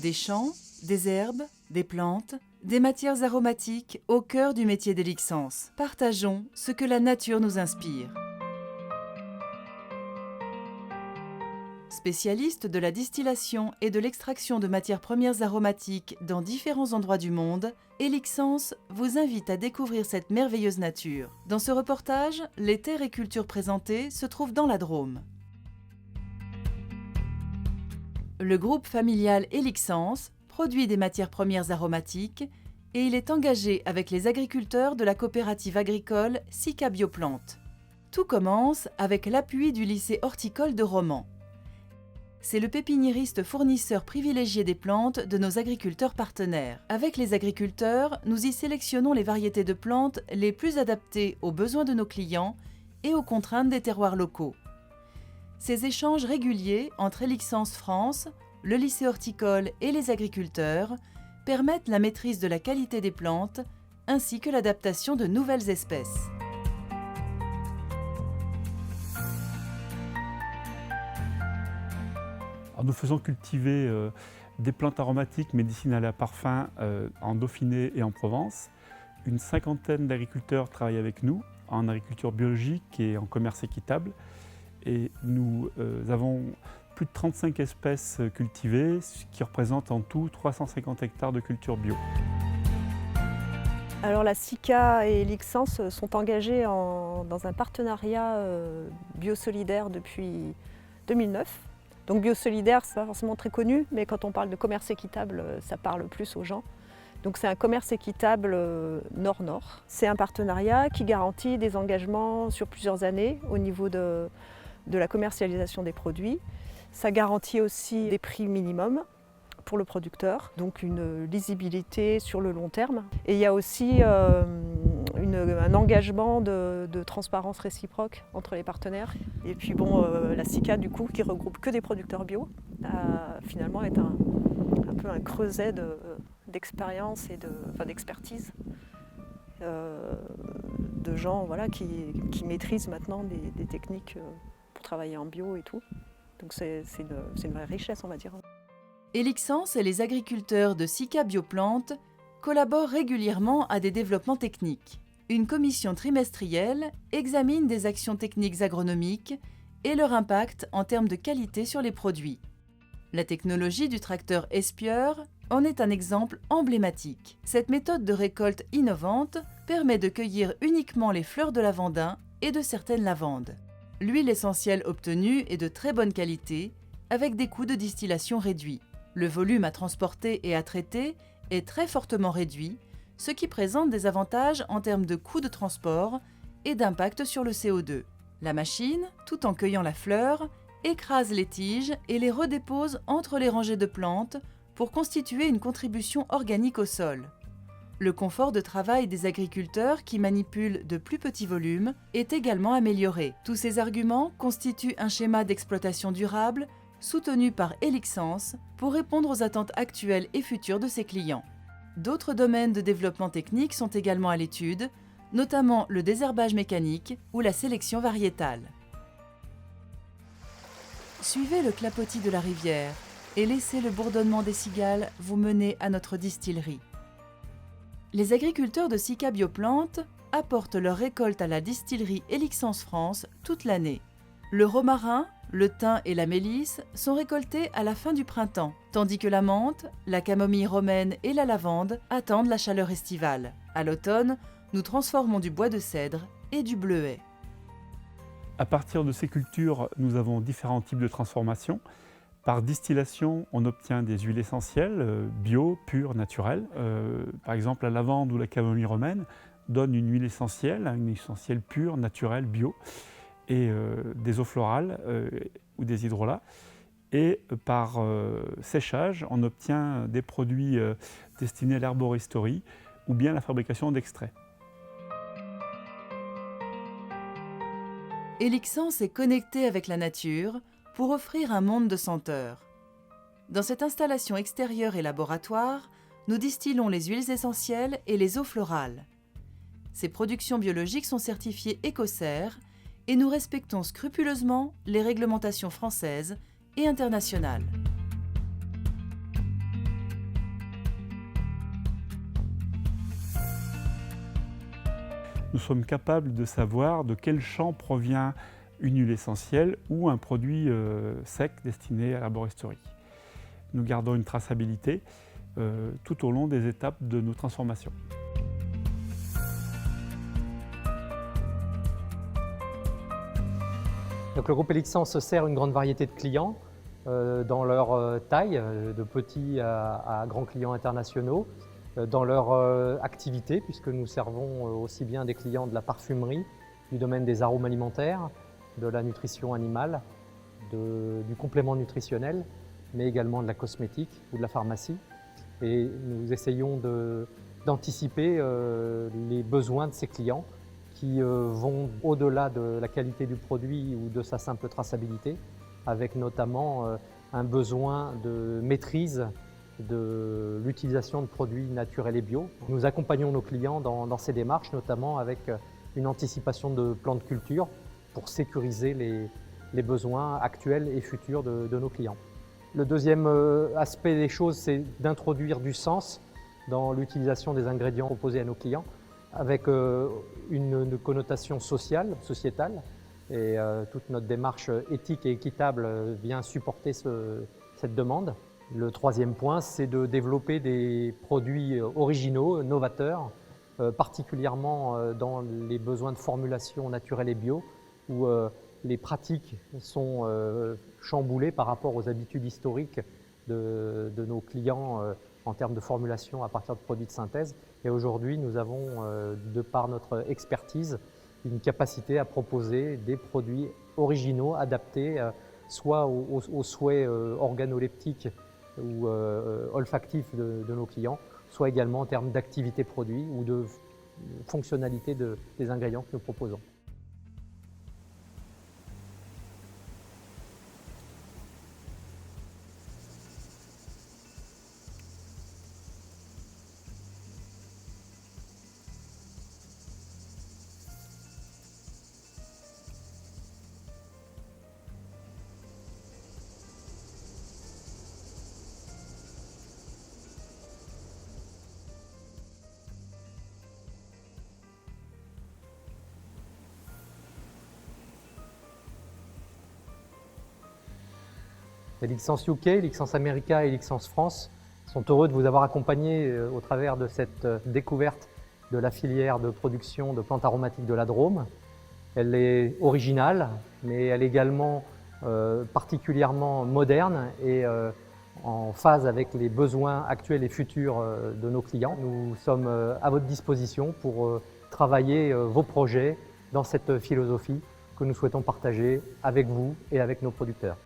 Des champs, des herbes, des plantes, des matières aromatiques au cœur du métier d'Elixence. Partageons ce que la nature nous inspire. Spécialiste de la distillation et de l'extraction de matières premières aromatiques dans différents endroits du monde, Elixence vous invite à découvrir cette merveilleuse nature. Dans ce reportage, les terres et cultures présentées se trouvent dans la Drôme. Le groupe familial Elixence produit des matières premières aromatiques et il est engagé avec les agriculteurs de la coopérative agricole Sika Bioplante. Tout commence avec l'appui du lycée horticole de Romans. C'est le pépiniériste fournisseur privilégié des plantes de nos agriculteurs partenaires. Avec les agriculteurs, nous y sélectionnons les variétés de plantes les plus adaptées aux besoins de nos clients et aux contraintes des terroirs locaux. Ces échanges réguliers entre Elixence France, le lycée horticole et les agriculteurs permettent la maîtrise de la qualité des plantes ainsi que l'adaptation de nouvelles espèces. Alors nous faisons cultiver des plantes aromatiques médicinales à parfum en Dauphiné et en Provence. Une cinquantaine d'agriculteurs travaillent avec nous en agriculture biologique et en commerce équitable. Et nous avons plus de 35 espèces cultivées, ce qui représente en tout 350 hectares de culture bio. Alors la Sika et Elixence sont engagés dans un partenariat biosolidaire depuis 2009. Donc biosolidaire, c'est pas forcément très connu, mais quand on parle de commerce équitable, ça parle plus aux gens. Donc c'est un commerce équitable nord-nord. C'est un partenariat qui garantit des engagements sur plusieurs années au niveau de la commercialisation des produits. Ça garantit aussi des prix minimums pour le producteur, donc une lisibilité sur le long terme. Et il y a aussi un engagement de transparence réciproque entre les partenaires. Et puis bon, la Sika du coup, qui regroupe que des producteurs bio, finalement est un peu un creuset d'expérience et d'expertise de gens voilà, qui maîtrisent maintenant des techniques pour travailler en bio et tout. Donc c'est une vraie richesse, on va dire. Elixence et les agriculteurs de Sika Bioplante collaborent régulièrement à des développements techniques. Une commission trimestrielle examine des actions techniques agronomiques et leur impact en termes de qualité sur les produits. La technologie du tracteur espieur en est un exemple emblématique. Cette méthode de récolte innovante permet de cueillir uniquement les fleurs de lavandin et de certaines lavandes. L'huile essentielle obtenue est de très bonne qualité, avec des coûts de distillation réduits. Le volume à transporter et à traiter est très fortement réduit, ce qui présente des avantages en termes de coûts de transport et d'impact sur le CO2. La machine, tout en cueillant la fleur, écrase les tiges et les redépose entre les rangées de plantes pour constituer une contribution organique au sol. Le confort de travail des agriculteurs qui manipulent de plus petits volumes est également amélioré. Tous ces arguments constituent un schéma d'exploitation durable soutenu par Elixence pour répondre aux attentes actuelles et futures de ses clients. D'autres domaines de développement technique sont également à l'étude, notamment le désherbage mécanique ou la sélection variétale. Suivez le clapotis de la rivière et laissez le bourdonnement des cigales vous mener à notre distillerie. Les agriculteurs de Sika Bioplante apportent leur récolte à la distillerie Elixence France toute l'année. Le romarin, le thym et la mélisse sont récoltés à la fin du printemps, tandis que la menthe, la camomille romaine et la lavande attendent la chaleur estivale. À l'automne, nous transformons du bois de cèdre et du bleuet. À partir de ces cultures, nous avons différents types de transformations. Par distillation, on obtient des huiles essentielles, bio, pures, naturelles. Par exemple, la lavande ou la camomille romaine donnent une huile essentielle pure, naturelle, bio, et des eaux florales ou des hydrolats. Et par séchage, on obtient des produits destinés à l'herboristerie ou bien à la fabrication d'extraits. Elixence est connecté avec la nature pour offrir un monde de senteurs. Dans cette installation extérieure et laboratoire, nous distillons les huiles essentielles et les eaux florales. Ces productions biologiques sont certifiées Écocert et nous respectons scrupuleusement les réglementations françaises et internationales. nous sommes capables de savoir de quel champ provient une huile essentielle ou un produit sec destiné à l'arboristerie. Nous gardons une traçabilité tout au long des étapes de nos transformations. Donc le groupe Elixence sert une grande variété de clients dans leur taille, de petits à grands clients internationaux, dans leur activité, puisque nous servons aussi bien des clients de la parfumerie, du domaine des arômes alimentaires, de la nutrition animale, du complément nutritionnel, mais également de la cosmétique ou de la pharmacie. Et nous essayons d'anticiper les besoins de ces clients qui vont au-delà de la qualité du produit ou de sa simple traçabilité, avec notamment un besoin de maîtrise de l'utilisation de produits naturels et bio. Nous accompagnons nos clients dans ces démarches, notamment avec une anticipation de plans de culture pour sécuriser les besoins actuels et futurs de nos clients. Le deuxième aspect des choses, c'est d'introduire du sens dans l'utilisation des ingrédients proposés à nos clients, avec une connotation sociale, sociétale, et toute notre démarche éthique et équitable vient supporter cette demande. Le troisième point, c'est de développer des produits originaux, novateurs, particulièrement dans les besoins de formulation naturelle et bio, où les pratiques sont chamboulées par rapport aux habitudes historiques de nos clients en termes de formulation à partir de produits de synthèse. Et aujourd'hui, nous avons, de par notre expertise, une capacité à proposer des produits originaux, adaptés soit aux souhaits organoleptiques ou olfactifs de nos clients, soit également en termes d'activité produit ou de fonctionnalité des ingrédients que nous proposons. Elixence UK, Elixence America et Elixence France sont heureux de vous avoir accompagné au travers de cette découverte de la filière de production de plantes aromatiques de la Drôme. Elle est originale, mais elle est également particulièrement moderne et en phase avec les besoins actuels et futurs de nos clients. Nous sommes à votre disposition pour travailler vos projets dans cette philosophie que nous souhaitons partager avec vous et avec nos producteurs.